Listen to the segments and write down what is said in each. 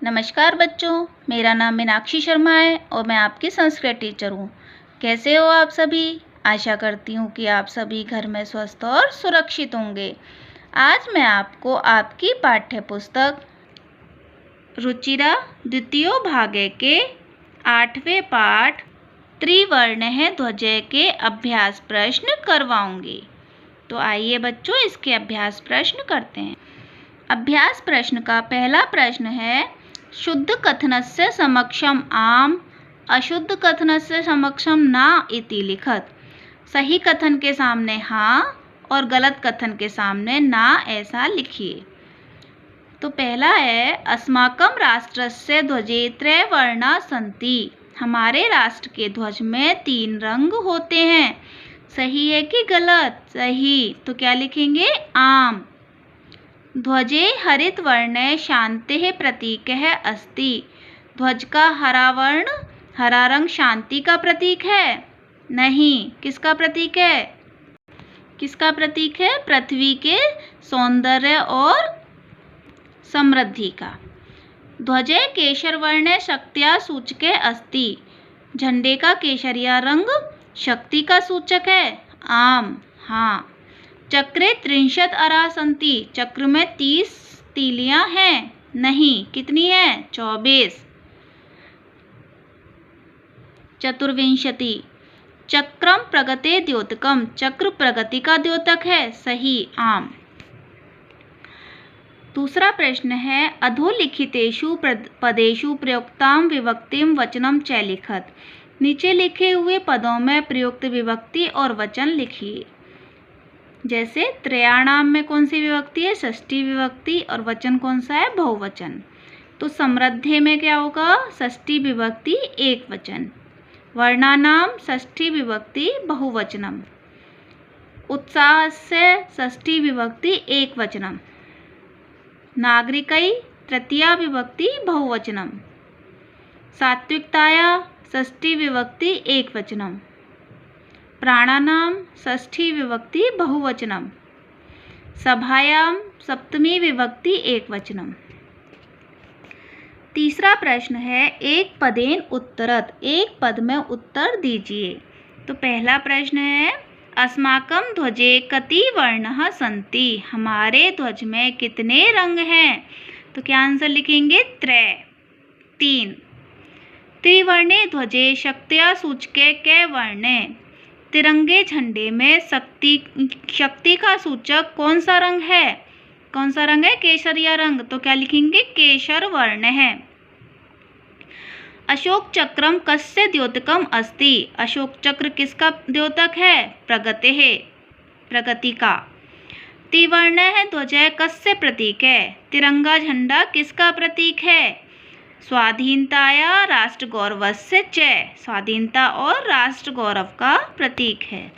नमस्कार बच्चों, मेरा नाम मीनाक्षी शर्मा है और मैं आपकी संस्कृत टीचर हूँ। कैसे हो आप सभी? आशा करती हूँ कि आप सभी घर में स्वस्थ और सुरक्षित होंगे। आज मैं आपको आपकी पाठ्य पुस्तक रुचिरा द्वितीय भागे के 8वें पाठ त्रिवर्ण ध्वजय के अभ्यास प्रश्न करवाऊंगी। तो आइए बच्चों, इसके अभ्यास प्रश्न करते हैं। अभ्यास प्रश्न का पहला प्रश्न है, शुद्ध कथनस्य समक्षम आम, अशुद्ध कथनस्य समक्षम न इति लिखत। सही कथन के सामने हाँ और गलत कथन के सामने ना ऐसा लिखिए। तो पहला है, अस्माकं राष्ट्रस्य ध्वजे त्रैवर्णा सन्ति। हमारे राष्ट्र के ध्वज में 3 रंग होते हैं। सही है कि गलत? सही। तो क्या लिखेंगे? आम। ध्वजे हरित वर्णे शांतेः प्रतीकः अस्ति। ध्वज का हरा रंग शांति का प्रतीक है? नहीं। किसका प्रतीक है? किसका प्रतीक है? पृथ्वी के सौंदर्य और समृद्धि का। ध्वजे केशर वर्णे शक्त्या सूचके अस्ति। झंडे का केसरिया रंग शक्ति का सूचक है? आम। हाँ। चक्रे 30 अरः सन्ति। चक्र में 30 तीलियां हैं? नहीं। कितनी है? 24। चतुर्विंशति। चक्रम प्रगते द्योतकम। चक्र प्रगति का द्योतक है? सही। आम। दूसरा प्रश्न है, अधोलिखितेषु पदेषु प्रयुक्तां विभक्तिं वचनं च लिखत। नीचे लिखे हुए पदों में प्रयुक्त विभक्ति और वचन लिखिए। जैसे त्रयाणाम में कौन सी विभक्ति है? षष्ठी विभक्ति। और वचन कौन सा है? बहुवचन। तो समृद्धि में क्या होगा? षष्ठी विभक्ति एक वचन। वर्णानाम षष्ठी विभक्ति बहुवचनम। उत्साहस्य षष्ठी विभक्ति एक वचनम। नागरिकै तृतीया विभक्ति बहुवचनम। सात्विकताया षष्ठी विभक्ति एक वचनम। प्राणानाम षष्ठी विभक्ति बहुवचनम। सभायाम सप्तमी विभक्ति एक वचनम। तीसरा प्रश्न है, एक पदेन उत्तरत। एक पद में उत्तर दीजिए। तो पहला प्रश्न है, अस्माकं ध्वजे कति वर्णः सन्ति। हमारे ध्वज में कितने रंग हैं? तो क्या आंसर लिखेंगे? 3। त्रिवर्णे ध्वजे शक्त्या सूचके कै वर्णे। तिरंगे झंडे में शक्ति का सूचक कौन सा रंग है? कौन सा रंग है? केसरिया रंग। तो क्या लिखेंगे? केसर वर्ण है। अशोक चक्रम कस्य द्योतकम अस्ति। अशोक चक्र किसका द्योतक है? प्रगतेः, प्रगति का। त्रिवर्णः ध्वजः कस्य प्रतीक है? तिरंगा झंडा किसका प्रतीक है? स्वाधीनताया राष्ट्र गौरवस्य च। स्वाधीनता और राष्ट्र गौरव का प्रतीक है।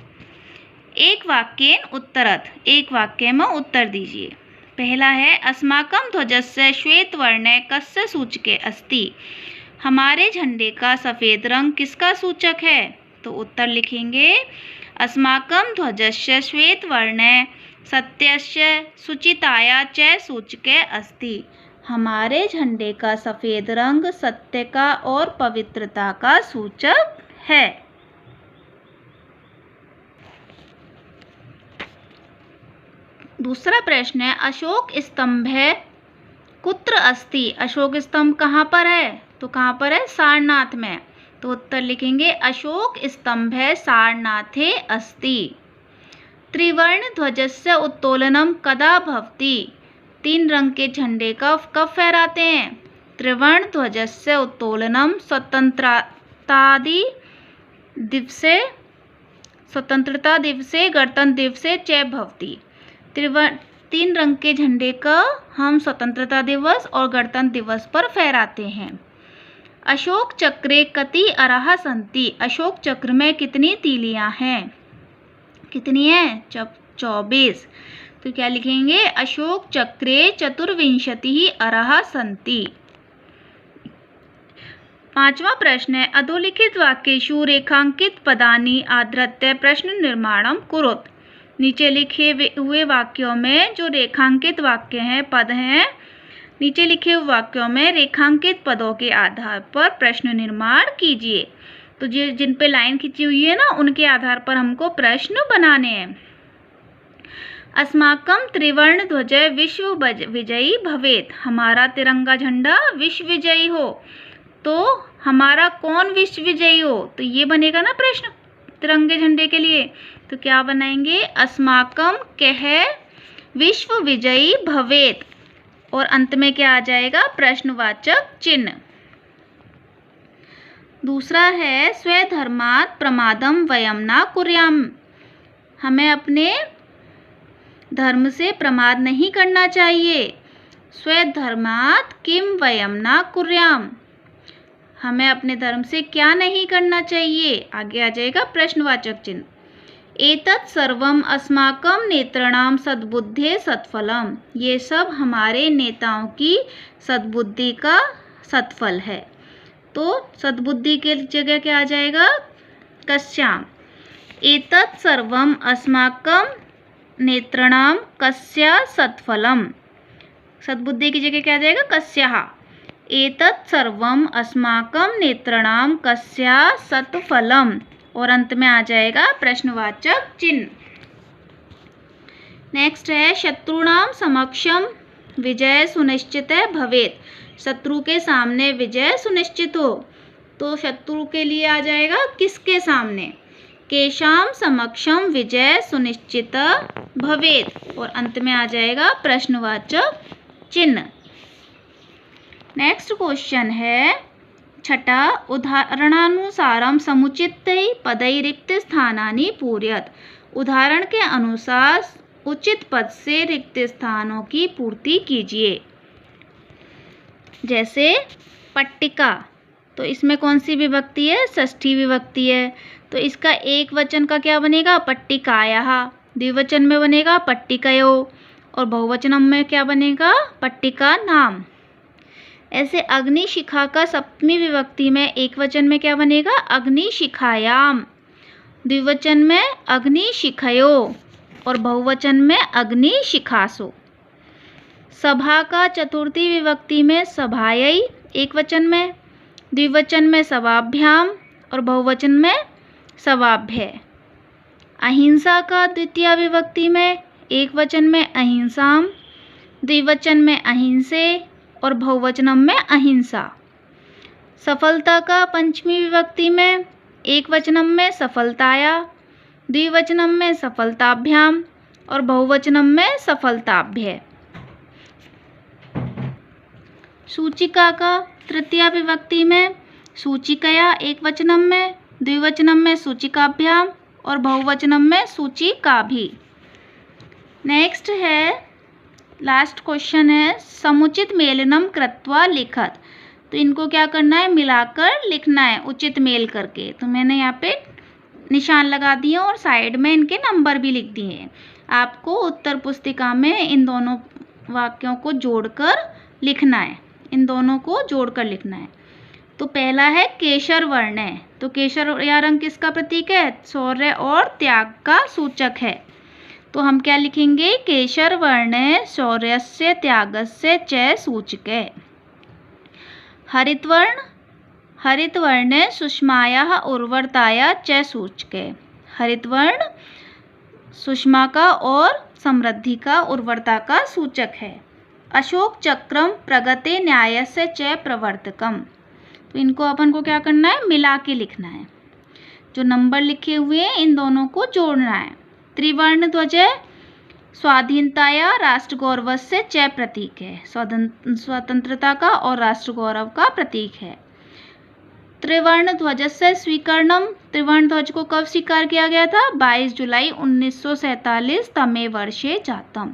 एक वाक्येन उत्तरत। एक वाक्य में उत्तर दीजिए। पहला है, अस्माकं ध्वजस्य श्वेत वर्णे कस्य सूचके अस्ति। हमारे झंडे का सफ़ेद रंग किसका सूचक है? तो उत्तर लिखेंगे, अस्माकं ध्वजस्य श्वेत वर्णे सत्यस्य शुचिताया च सूचके अस्ति। हमारे झंडे का सफ़ेद रंग सत्य का और पवित्रता का सूचक है। दूसरा प्रश्न है, अशोक स्तंभः कुत्र अस्ति। अशोक स्तंभ कहाँ पर है? तो कहाँ पर है? सारनाथ में। तो उत्तर लिखेंगे, अशोक स्तंभः सारनाथे अस्ति। त्रिवर्ण ध्वजस्य उत्तोलनम कदा भवति। 3 रंग के झंडे का कब फहराते हैं? त्रिवर्ण ध्वजस्य उत्तोलनम स्वतंत्रता दिवसे गणतंत्र दिवसे च भवति। 3 रंग के झंडे का हम स्वतंत्रता दिवस और गणतंत्र दिवस पर फहराते हैं। अशोक चक्रे कति अरः सन्ति। अशोक चक्र में कितनी तीलियां हैं? कितनी हैं? 24। तो क्या लिखेंगे? अशोक चक्रे चतुर्विंशतिः अरः सन्ति। 5वां प्रश्न है, अधोलिखित वाक्येषु रेखांकित पदानि आधृत्य प्रश्न निर्माणं कुरुत। नीचे लिखे हुए वाक्यों में जो रेखांकित वाक्य हैं, पद हैं, नीचे लिखे हुए वाक्यों में रेखांकित पदों के आधार पर प्रश्न निर्माण कीजिए। तो जिन पे लाइन खींची हुई है ना, उनके आधार पर हमको प्रश्न बनाने हैं। अस्माकं त्रिवर्ण ध्वज विश्व विजयी भवेत। हमारा तिरंगा झंडा विश्व विजयी हो। तो हमारा कौन विश्व विजयी हो, तो ये बनेगा ना प्रश्न तिरंगे झंडे के लिए। तो क्या बनाएंगे, अस्माकं कह विश्व विजयी भवेत, और अंत में क्या आ जाएगा, प्रश्नवाचक चिन्ह। दूसरा है स्वधर्मात् प्रमादम वयम न कुर्याम। हमें अपने धर्म से प्रमाद नहीं करना चाहिए। स्वधर्मात् किम वयम न कुर्याम, हमें अपने धर्म से क्या नहीं करना चाहिए। आगे आ जाएगा प्रश्नवाचक चिन्ह। एतत् सर्वम अस्माकं नेतॄणां सद्बुद्धे सत्फलम, ये सब हमारे नेताओं की सद्बुद्धि का सत्फल है। तो सद्बुद्धि के जगह क्या आ जाएगा, कस्याम। एतत् सर्वम अस्माकं नेतॄणां कस्या सत्फलम, सद्बुद्धि की जगह क्या आ जाएगा, कस्याः। एतत् सर्वम अस्माकं नेतॄणां कस्या सत्फलम, और अंत में आ जाएगा प्रश्नवाचक चिन्ह। नेक्स्ट है शत्रुणां समक्षम विजय सुनिश्चित भवेत। शत्रु के सामने विजय सुनिश्चित हो। तो शत्रु के लिए आ जाएगा किसके सामने, केशाम समक्षम विजय सुनिश्चित भवेत, और अंत में आ जाएगा प्रश्नवाचक चिन्ह। नेक्स्ट क्वेश्चन है छठा, उदाहरणानुसारम समुचितै पदै रिक्त स्थानानि पूरयत। उदाहरण के अनुसार उचित पद से रिक्त स्थानों की पूर्ति कीजिए। जैसे पट्टिका, तो इसमें कौन सी विभक्ति है, षष्ठी विभक्ति है। तो इसका एक वचन का क्या बनेगा, पट्टिकायाः। द्विवचन में बनेगा पट्टिकयो, और बहुवचन में क्या बनेगा, पट्टिका नाम। ऐसे अग्निशिखा का सप्तमी विभक्ति में एक वचन में क्या बनेगा, अग्निशिखायाम। द्विवचन में अग्निशिखयो, और बहुवचन में अग्निशिखासु। सभा का चतुर्थी विभक्ति में सभायै एक वचन में, द्विवचन में सभाभ्याम, और बहुवचन में सभाभ्य। अहिंसा का द्वितीय विभक्ति में एक वचन में अहिंसाम, द्विवचन में अहिंसे, और बहुवचनम में अहिंसा। सफलता का पंचमी विभक्ति में एक वचनम में सफलताया, द्विवचनम में सफलताभ्याम, और बहुवचनम में सफलताभ्य। सूचिका का तृतीय विभक्ति में सूचिकया एक वचनम में, द्विवचनम में सूचिकाभ्याम, और बहुवचनम में सूचिकाभि। नेक्स्ट है लास्ट क्वेश्चन है समुचित मेलनम कृत्वा लिखत। तो इनको क्या करना है, मिलाकर लिखना है उचित मेल करके। तो मैंने यहाँ पे निशान लगा दिए और साइड में इनके नंबर भी लिख दिए हैं। आपको उत्तर पुस्तिका में इन दोनों वाक्यों को जोड़कर लिखना है, इन दोनों को जोड़कर लिखना है। तो पहला है केशर वर्ण है। तो केशर या रंग किसका प्रतीक है, शौर्य और त्याग का सूचक है। तो हम क्या लिखेंगे, केशर वर्ण शौर्यस्य त्यागस्य च सूचके। हरित वर्ण सुषमायाः उर्वरताया च सूचके। हरित वर्ण सुषमा का और समृद्धि का, उर्वरता का सूचक है। अशोक चक्रम प्रगते न्यायस्य च प्रवर्तकम। तो इनको अपन को क्या करना है, मिला के लिखना है। जो नंबर लिखे हुए हैं इन दोनों को जोड़ना है। त्रिवर्ण ध्वज स्वाधीनताया राष्ट्र गौरवस्य च प्रतीक है। स्वतंत्रता का और राष्ट्र गौरव का प्रतीक है। त्रिवर्ण ध्वजस्य स्वीकरणम। त्रिवर्ण ध्वज को कब स्वीकार किया गया था, 22 जुलाई 1947 तमे वर्षे जातम।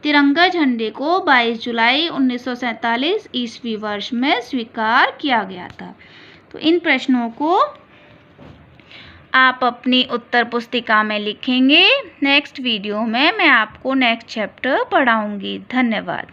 तिरंगा झंडे को 22 जुलाई 1947 ईस्वी वर्ष में स्वीकार किया गया था। तो इन प्रश्नों को आप अपनी उत्तर पुस्तिका में लिखेंगे। नेक्स्ट वीडियो में मैं आपको नेक्स्ट चैप्टर पढ़ाऊंगी। धन्यवाद।